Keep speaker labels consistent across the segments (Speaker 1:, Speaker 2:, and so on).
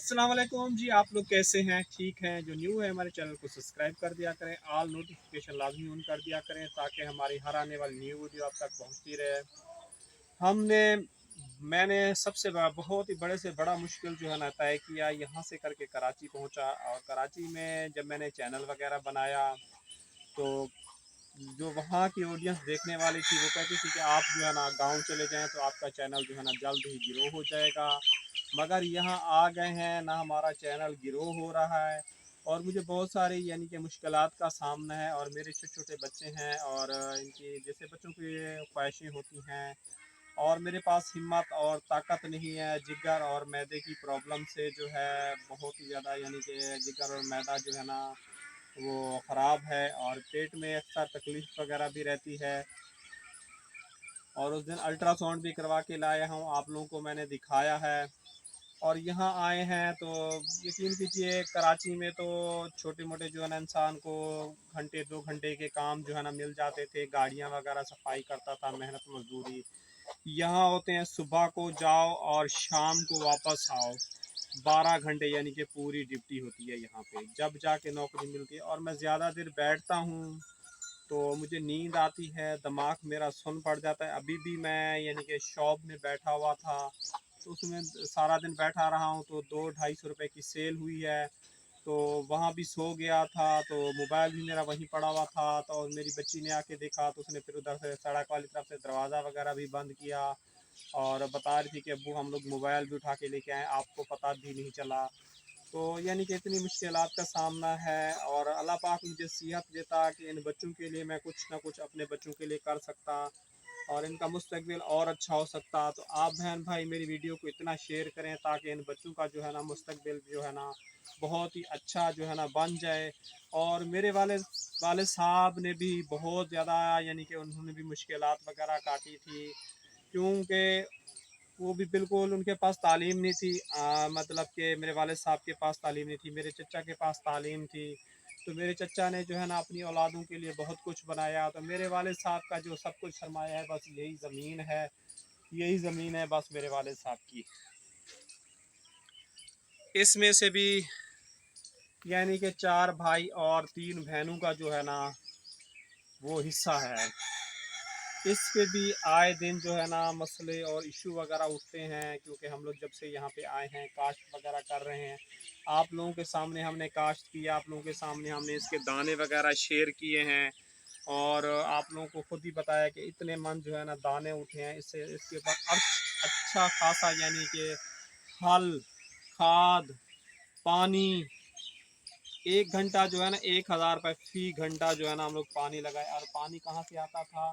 Speaker 1: अस्सलाम वालेकुम जी। आप लोग कैसे हैं? ठीक हैं? जो न्यू है हमारे चैनल को सब्सक्राइब कर दिया करें, ऑल नोटिफिकेशन लाजमी ऑन कर दिया करें ताकि हमारी हर आने वाली न्यू वीडियो आप तक पहुंचती रहे। हमने मैंने बहुत ही बड़े से बड़ा मुश्किल जो है ना तय किया, यहाँ से करके कराची पहुंचा। और कराची में जब मैंने चैनल वगैरह बनाया तो जो वहाँ की ऑडियंस देखने वाली थी वो कहती थी कि आप जो है ना गांव चले जाएं तो आपका चैनल जो है ना जल्द ही गिरो हो जाएगा। मगर यहाँ आ गए हैं ना, हमारा चैनल गिरो हो रहा है और मुझे बहुत सारी यानी कि मुश्किलात का सामना है। और मेरे छोटे छोटे बच्चे हैं और इनकी जैसे बच्चों की ख्वाहिशें होती हैं और मेरे पास हिम्मत और ताकत नहीं है। जिगर और मैदे की प्रॉब्लम से जो है बहुत ही ज़्यादा यानी कि जिगर और मैदा जो है ना वो ख़राब है और पेट में अक्सर तकलीफ़ वगैरह भी रहती है। और उस दिन अल्ट्रासाउंड भी करवा के लाया हूँ, आप लोगों को मैंने दिखाया है। और यहाँ आए हैं तो यकीन कीजिए कराची में तो छोटे मोटे जो है ना इंसान को घंटे 2 घंटे के काम जो है ना मिल जाते थे, गाड़ियाँ वगैरह सफाई करता था, मेहनत मजदूरी। यहाँ होते हैं सुबह को जाओ और शाम को वापस आओ, 12 घंटे यानी कि पूरी ड्यूटी होती है यहाँ पे, जब जाके नौकरी मिलती है। और मैं ज़्यादा देर बैठता हूँ तो मुझे नींद आती है, दिमाग मेरा सुन पड़ जाता है। अभी भी मैं यानी कि शॉप में बैठा हुआ था तो उसमें सारा दिन बैठा रहा हूँ तो 200-250 रुपये की सेल हुई है। तो वहाँ भी सो गया था तो मोबाइल भी मेरा वहीं पड़ा हुआ था। तो और मेरी बच्ची ने आके देखा तो उसने फिर उधर से सड़क वाली तरफ से दरवाज़ा वगैरह भी बंद किया और बता रही थी कि अब्बू हम लोग मोबाइल भी उठा के लेके आए, आपको पता भी नहीं चला। तो यानी कि इतनी मुश्किलात का सामना है और अल्लाह पाक मुझे सेहत देता कि इन बच्चों के लिए मैं कुछ ना कुछ अपने बच्चों के लिए कर सकता और इनका मुस्तकबिल और अच्छा हो सकता। तो आप बहन भाई मेरी वीडियो को इतना शेयर करें ताकि इन बच्चों का जो है ना मुस्तकबिल जो है ना बहुत ही अच्छा जो है ना बन जाए। और मेरे वाले साहब ने भी बहुत ज़्यादा यानी कि उन्होंने भी मुश्किलात वगैरह काटी थी, क्योंकि वो भी बिल्कुल उनके पास तालीम नहीं थी। मतलब कि मेरे वाले साहब के पास तालीम नहीं थी, मेरे चचा के पास तालीम थी। तो मेरे चचा ने जो है ना अपनी औलादों के लिए बहुत कुछ बनाया। तो मेरे वाले साहब का जो सब कुछ सरमाया है बस यही ज़मीन है, यही ज़मीन है बस मेरे वाले साहब की। इसमें से भी यानी कि 4 भाई और 3 बहनों का जो है ना वो हिस्सा है। इस पे भी आए दिन जो है ना मसले और इशू वगैरह उठते हैं, क्योंकि हम लोग जब से यहाँ पे आए हैं काश्त वगैरह कर रहे हैं। आप लोगों के सामने हमने काश्त किया, आप लोगों के सामने हमने इसके दाने वगैरह शेयर किए हैं और आप लोगों को खुद ही बताया कि इतने मन जो है ना दाने उठे हैं। इससे इसके ऊपर अच्छा खासा यानी कि हल, खाद, पानी, 1 घंटा जो है ना 1000 रुपये फी घंटा जो है ना हम लोग पानी लगाए। और पानी कहाँ से आता था,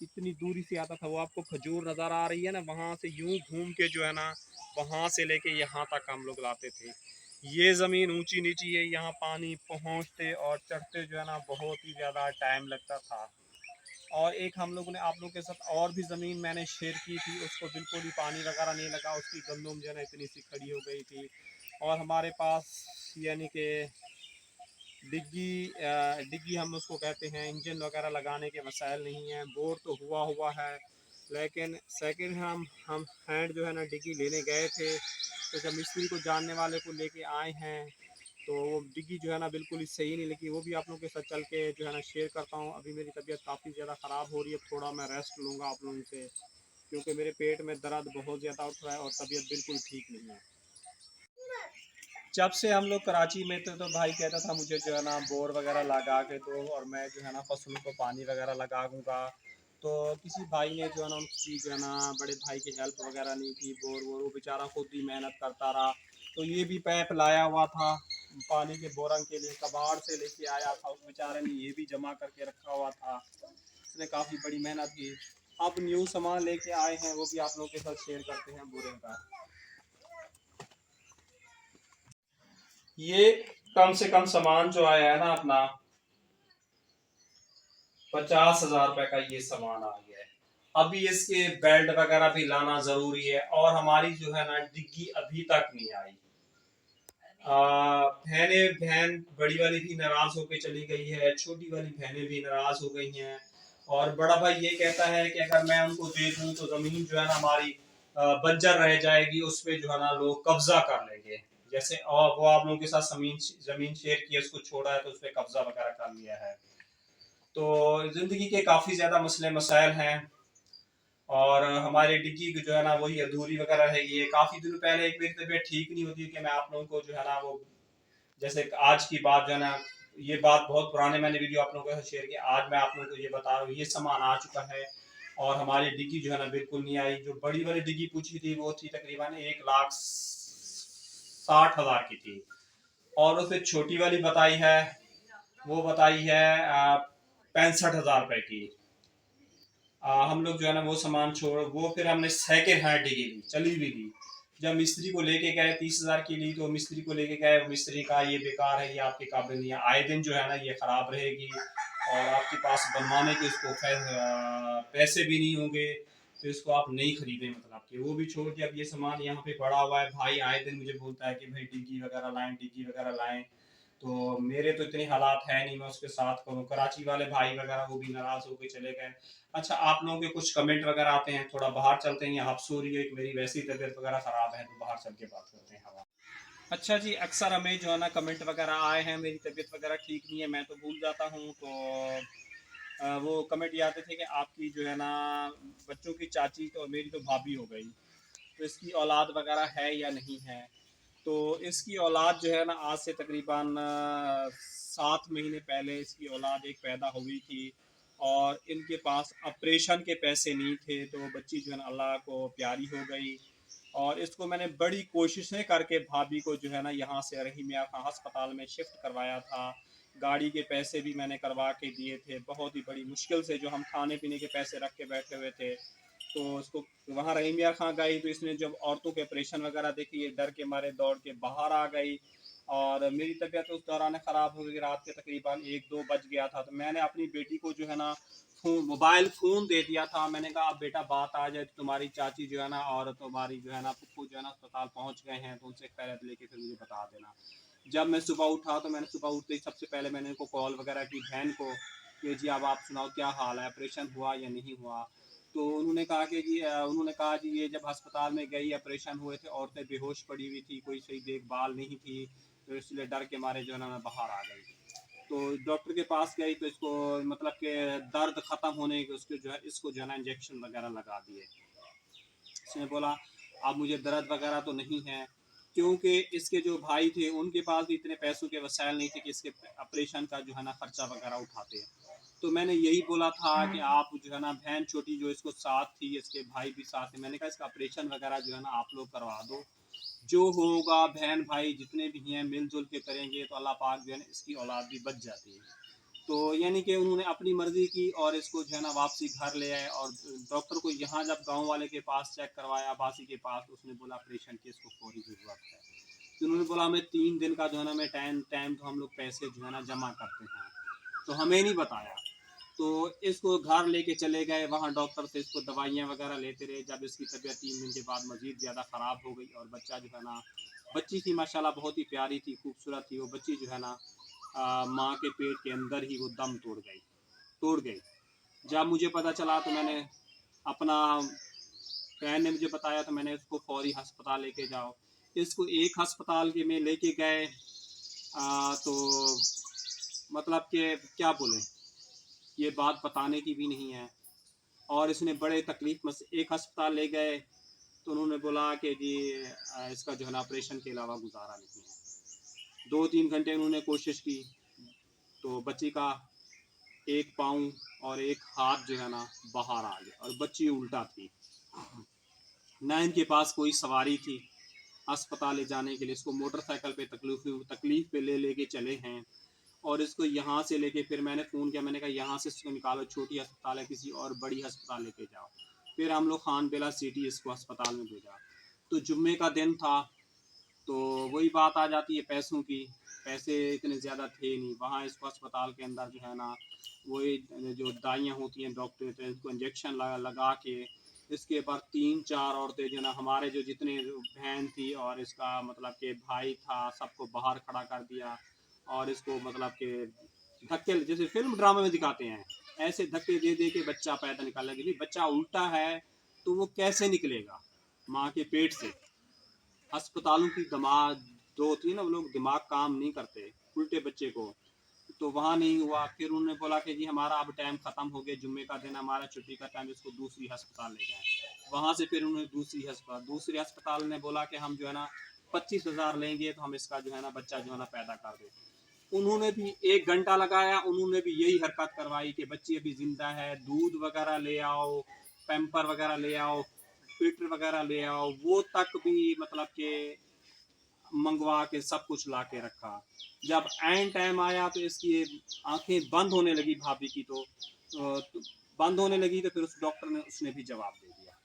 Speaker 1: कितनी दूरी से आता था। वो आपको खजूर नज़र आ रही है ना, वहाँ से यूं घूम के जो है ना वहाँ से लेके यहाँ तक हम लोग लाते थे। ये ज़मीन ऊंची नीची है, यहाँ पानी पहुँचते और चढ़ते जो है ना बहुत ही ज़्यादा टाइम लगता था। और एक हम लोगों ने आप लोगों के साथ और भी ज़मीन मैंने शेयर की थी, उसको बिल्कुल भी पानी वगैरह नहीं लगा, उसकी गंदुम जो है ना इतनी सी खड़ी हो गई थी। और हमारे पास यानी कि डिग्गी हम उसको कहते हैं, इंजन वगैरह लगाने के मसाइल नहीं हैं। बोर तो हुआ है, लेकिन सेकंड हम हैंड जो है ना डिग्गी लेने गए थे तो जब मिस्त्री को जानने वाले को लेके आए हैं तो वो डिग्गी जो है ना बिल्कुल ही सही नहीं लगी। वो भी आप लोगों के साथ चल के जो है ना शेयर करता हूँ। अभी मेरी तबीयत काफ़ी ज़्यादा ख़राब हो रही है, थोड़ा मैं रेस्ट लूँगा आप लोगों से, क्योंकि मेरे पेट में दर्द बहुत ज़्यादा उठ रहा है और तबीयत बिल्कुल ठीक नहीं है। जब से हम लोग कराची में थे तो भाई कहता था मुझे जो है ना बोर वगैरह लगा के दो और मैं जो है ना फसलों को पानी वगैरह लगा दूँगा। तो किसी भाई ने जो है ना उसकी जो है ना बड़े भाई की हेल्प वगैरह नहीं की, बोर वोर वो बेचारा खुद ही मेहनत करता रहा। तो ये भी पैप लाया हुआ था पानी के बोरंग के लिए, कबाड़ से लेके आया था, उस बेचारे ने ये भी जमा करके रखा हुआ था। उसने काफ़ी बड़ी मेहनत की। अब न्यू सामान लेके आए हैं, वो भी आप लोगों के साथ शेयर करते हैं बोरे का। ये कम से कम सामान जो आया है ना अपना 50,000 रुपए का ये सामान आ गया है। अभी इसके बेल्ट वगैरह भी लाना जरूरी है और हमारी जो है ना डिग्गी अभी तक नहीं आई। बहन बड़ी वाली भी नाराज होकर चली गई है, छोटी वाली बहनें भी नाराज हो गई हैं। और बड़ा भाई ये कहता है कि अगर मैं उनको दे दूं तो जमीन जो है ना हमारी बंजर रह जाएगी, उस पे जो है ना लोग कब्जा कर लेंगे। जैसे और वो आप लोगों के साथ जमीन शेयर की है, उसको छोड़ा है तो उस पर कब्जा वगैरह कर लिया है। तो ज़िंदगी के काफ़ी ज़्यादा मसले मसाइल हैं। और हमारी डिग्गी जो है ना वही अधूरी वगैरह है। ये काफ़ी दिनों पहले एक मेरी तबीयत ठीक नहीं होती कि मैं आप लोगों को जो है ना वो, जैसे आज की बात जो है ना, ये बात बहुत पुराने मैंने वीडियो आप लोगों के साथ शेयर किया, आज मैं आप लोगों को ये बता रहा हूँ ये सामान आ चुका है। और हमारी डिग्गी जो है ना बिल्कुल नहीं आई। जो बड़ी वाली डिग्गी पूछी थी वो थी तकरीबन 1,60,000 की थी। और उससे छोटी वाली बताई है, वो बताई है 65,000 रुपए की। हम लोग जो है ना वो सामान छोड़, वो फिर हमने सेकेंड हैंड डिग्गी ली, चली भी ली। जब मिस्त्री को लेके गए 30,000 की ली, तो मिस्त्री को लेके गए, मिस्त्री का ये बेकार है, ये आपके काबिल नहीं है, आए दिन जो है ना ये ख़राब रहेगी और आपके पास बनवाने के उसको पैसे भी नहीं होंगे, तो इसको आप नहीं खरीदें। मतलब कि वो भी छोड़ के अब ये सामान यहाँ पे पड़ा हुआ है। भाई आए दिन मुझे बोलता है कि भाई डिग्गी वगैरह लाएं, डिग्गी वगैरह लाएं। तो मेरे तो इतने हालात है नहीं, मैं उसके साथ करूँ। कराची वाले भाई वगैरह वो भी नाराज़ होकर चले गए। अच्छा, आप लोगों के कुछ कमेंट वगैरह आते हैं, थोड़ा बाहर चलते हैं, यहाँ हफ्स हो रही है, मेरी वैसी तबीयत वगैरह ख़राब है, तो बाहर चल के बात करते हैं हवा। अच्छा जी, अक्सर हमें जो है ना कमेंट वगैरह आए हैं, मेरी तबीयत वगैरह ठीक नहीं है, मैं तो भूल जाता हूँ। तो वो कमेंट ये आते थे कि आपकी जो है ना बच्चों की चाची तो मेरी तो भाभी हो गई, तो इसकी औलाद वगैरह है या नहीं है। तो इसकी औलाद जो है ना आज से तकरीबन 7 महीने पहले इसकी औलाद एक पैदा हुई थी। और इनके पास ऑपरेशन के पैसे नहीं थे, तो बच्ची जो है ना अल्लाह को प्यारी हो गई। और इसको मैंने बड़ी कोशिशें करके भाभी को जो है ना यहाँ से रहीम यार खां अस्पताल में शिफ्ट करवाया था। गाड़ी के पैसे भी मैंने करवा के दिए थे, बहुत ही बड़ी मुश्किल से, जो हम खाने पीने के पैसे रख के बैठे हुए थे। तो उसको वहाँ रहीम यार खां गई, तो इसने जब औरतों के ऑपरेशन वगैरह देखी, ये डर के मारे दौड़ के बाहर आ गई। और मेरी तबीयत उस दौरान ख़राब हो गई, रात के तकरीबन 1-2 बज गया था। तो मैंने अपनी बेटी को जो है ना मोबाइल फ़ोन दे दिया था। मैंने कहा अब बेटा बात आ जाए तो तुम्हारी चाची जो है ना और तुम्हारी जो है ना पप्पू जो है ना अस्पताल पहुंच गए हैं, तो उनसे खैरियत लेके फिर मुझे बता देना। जब मैं सुबह उठा तो मैंने सुबह उठते ही सबसे पहले मैंने उनको कॉल वगैरह की बहन को कि जी अब आप सुनाओ क्या हाल है, ऑपरेशन हुआ या नहीं हुआ। तो उन्होंने कहा कि जी उन्होंने कहा जी ये जब अस्पताल में गई, ऑपरेशन हुए थे, औरतें बेहोश पड़ी हुई थी, कोई सही देखभाल नहीं थी, तो इसलिए डर के मारे जो है ना मैं बाहर आ गई। तो डॉक्टर के पास गई तो इसको मतलब कि दर्द ख़त्म होने के उसके जो है इसको जो है ना इंजेक्शन वगैरह लगा दिए। इसने बोला अब मुझे दर्द वगैरह तो नहीं है, क्योंकि इसके जो भाई थे उनके पास भी इतने पैसों के वसाइल नहीं थे कि इसके ऑपरेशन का जो है ना खर्चा वगैरह उठाते। तो मैंने यही बोला था कि आप जो है ना बहन छोटी जो इसको साथ थी, इसके भाई भी साथ थे, मैंने कहा इसका ऑपरेशन वगैरह जो है ना आप लोग करवा दो, जो होगा बहन भाई जितने भी हैं मिलजुल के करेंगे तो अल्लाह पाक जो है ना इसकी औलाद भी बच जाती है। तो यानी कि उन्होंने अपनी मर्ज़ी की और इसको जो है ना वापसी घर ले आए। और डॉक्टर को यहाँ जब गांव वाले के पास चेक करवाया, बासी के पास, तो उसने बोला ऑपरेशन की इसको फौरी ज़रूरत है। तो उन्होंने बोला हमें 3 दिन का जो है ना मैं टाइम टाइम तो हम लोग पैसे जो है ना जमा करते हैं, तो हमें नहीं बताया। तो इसको घर लेके चले गए, वहाँ डॉक्टर से इसको दवाइयाँ वगैरह लेते रहे। जब इसकी तबीयत 3 दिन के बाद मज़ीद ज़्यादा ख़राब हो गई और बच्चा जो है ना, बच्ची थी माशाल्लाह बहुत ही प्यारी थी, खूबसूरत थी, वो बच्ची जो है ना माँ के पेट के अंदर ही वो दम तोड़ गई। जब मुझे पता चला तो मैंने अपना, बहन ने मुझे बताया तो मैंने इसको फौरी अस्पताल लेके जाओ। इसको एक अस्पताल के में लेके गए, तो मतलब कि क्या बोलें, ये बात बताने की भी नहीं है। और इसने बड़े तकलीफ में से एक अस्पताल ले गए, तो उन्होंने बोला कि जी इसका जो है ना ऑपरेशन के अलावा गुजारा नहीं है। 2-3 घंटे उन्होंने कोशिश की, तो बच्ची का एक पाँव और एक हाथ जो है ना बाहर आ गया और बच्ची उल्टा थी। ना इनके पास कोई सवारी थी अस्पताल ले जाने के लिए, इसको मोटरसाइकिल पे तकलीफ पे ले लेके चले हैं। और इसको यहाँ से लेके फिर मैंने फ़ोन किया, मैंने कहा यहाँ से इसको निकालो, छोटी अस्पताल है, किसी और बड़ी अस्पताल लेके जाओ। फिर हम लोग खान बेला सिटी इसको अस्पताल में भेजा। तो जुम्मे का दिन था, तो वही बात आ जाती है पैसों की। पैसे इतने ज़्यादा थे नहीं वहाँ। इसको अस्पताल के अंदर जो है ना वही जो दाइयाँ होती हैं डॉक्टर, तो इसको इंजेक्शन लगा के इसके बाद 3-4 औरतें जो ना हमारे जो जितने बहन थी और इसका मतलब कि भाई था, सबको बाहर खड़ा कर दिया। और इसको मतलब कि धक्के, जैसे फिल्म ड्रामे में दिखाते हैं, ऐसे धक्के दे दे के बच्चा पैदा निकाला। कि बच्चा उल्टा है तो वो कैसे निकलेगा माँ के पेट से। अस्पतालों की जो होती है ना, वो लोग दिमाग काम नहीं करते, उल्टे बच्चे को। तो वहाँ नहीं हुआ, फिर उन्होंने बोला कि जी हमारा अब टाइम ख़त्म हो गया, जुम्मे का दिन हमारा छुट्टी का टाइम, इसको दूसरी अस्पताल ले जाएं। वहाँ से फिर उन्होंने दूसरी अस्पताल ने बोला कि हम जो है ना 25,000 लेंगे, तो हम इसका जो है ना बच्चा जो है ना पैदा कर दें। उन्होंने भी 1 घंटा लगाया, उन्होंने भी यही हरकत करवाई कि बच्ची अभी ज़िंदा है, दूध वगैरह ले आओ, पैम्पर वगैरह ले आओ, फिल्टर वगैरह ले आओ, वो तक भी मतलब कि मंगवा के सब कुछ ला के रखा। जब एंड टाइम आया तो इसकी आंखें बंद होने लगी भाभी की, तो बंद होने लगी, तो फिर उस डॉक्टर ने उसने भी जवाब दे दिया।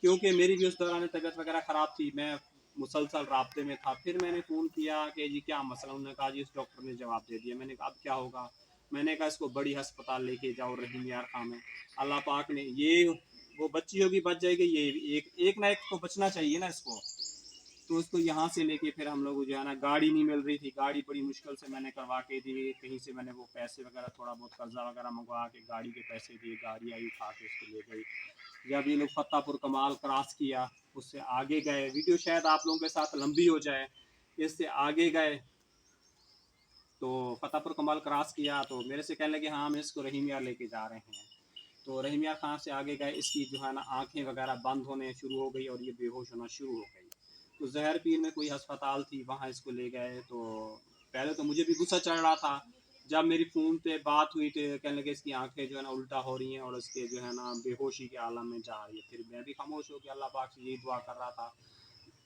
Speaker 1: क्योंकि मेरी भी उस दौरान तबीयत वगैरह ख़राब थी, मैं मुसलसल राब्ते में था। फिर मैंने फ़ोन किया कि जी क्या मसला, उन्होंने कहा जी इस डॉक्टर ने जवाब दे दिया। मैंने कहा अब क्या होगा, मैंने कहा इसको बड़ी अस्पताल लेके जाओ, रहीम यार खां में। अल्लाह पाक ने ये, वो बच्ची होगी बच जाएगी, ये एक ना एक तो बचना चाहिए ना इसको। तो उसको यहाँ से लेके फिर हम लोग जो है ना, गाड़ी नहीं मिल रही थी, गाड़ी बड़ी मुश्किल से मैंने करवा के दी, कहीं से मैंने वो पैसे वगैरह थोड़ा बहुत कर्जा वगैरह मंगवा के गाड़ी के पैसे दिए, गाड़ी आई उठा के उसको ले गई। जब ये लोग फतेहपुर कमाल क्रॉस किया, उससे आगे गए, वीडियो शायद आप लोगों के साथ लंबी हो जाए, इससे आगे गए तो फतेहपुर कमाल क्रॉस किया, तो मेरे से कहने लगे हाँ हम इसको रहीम यार लेके जा रहे हैं। तो रहीम यार खां से आगे गए, इसकी जो है ना आंखें वगैरह बंद होने शुरू हो गई और ये बेहोश होना शुरू हो गई। तो जहर पीर में कोई अस्पताल थी, वहाँ इसको ले गए। तो पहले तो मुझे भी गुस्सा चढ़ रहा था, जब मेरी फ़ोन पे बात हुई तो कहने लगे इसकी आंखें जो है ना उल्टा हो रही हैं और इसके जो है ना बेहोशी के आलम में जा रही है। फिर मैं भी खामोश हो गया, अल्लाह पाक से यही दुआ कर रहा था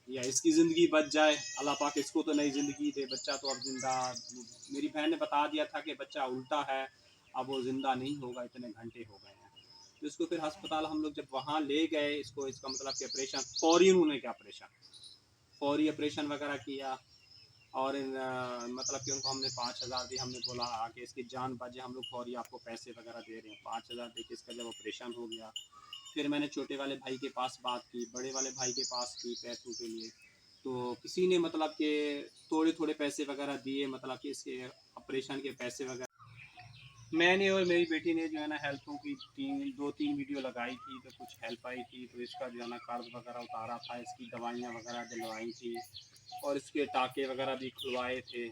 Speaker 1: या इसकी ज़िंदगी बच जाए, अल्लाह पाक इसको तो नई ज़िंदगी दे, बच्चा तो अब ज़िंदा। मेरी बहन ने बता दिया था कि बच्चा उल्टा है, अब वो ज़िंदा नहीं होगा, इतने घंटे हो गए हैं। तो इसको फिर अस्पताल हम लोग जब वहाँ ले गए, इसको इसका मतलब कि ऑपरेशन फौरी, उन्होंने क्या फौरी ऑपरेशन वगैरह किया। और मतलब कि उनको हमने 5,000 दिए, हमने बोला आगे इसकी जान बचे, हम लोग फौरी आपको पैसे वगैरह दे रहे हैं। 5,000 दे के इसका जब ऑपरेशन हो गया, फिर मैंने छोटे वाले भाई के पास बात की, बड़े वाले भाई के पास की पैसों के लिए। तो किसी ने मतलब कि थोड़े थोड़े पैसे वगैरह दिए, मतलब कि इसके ऑपरेशन के पैसे वगैरह। मैंने और मेरी बेटी ने जो है ना हेल्पों की 2-3 वीडियो लगाई थी, तो कुछ हेल्प आई थी, तो इसका जो है ना कर्ज वगैरह उतारा था, इसकी दवाइयाँ वगैरह दिलवाई थी और इसके टाके वगैरह भी खुलवाए थे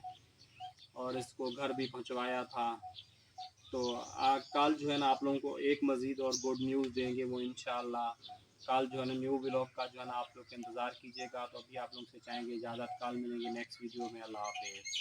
Speaker 1: और इसको घर भी पहुंचवाया था। तो कल जो है ना आप लोगों को एक मज़ीद और गुड न्यूज़ देंगे, वो इंशाल्लाह कल जो है ना न्यू व्लॉग का जो है ना आप लोग इंतज़ार कीजिएगा। तो अभी आप लोग से चाहेंगे इजाज़त, कल मिलेंगे नेक्स्ट वीडियो में। अल्लाह हाफ़िज़।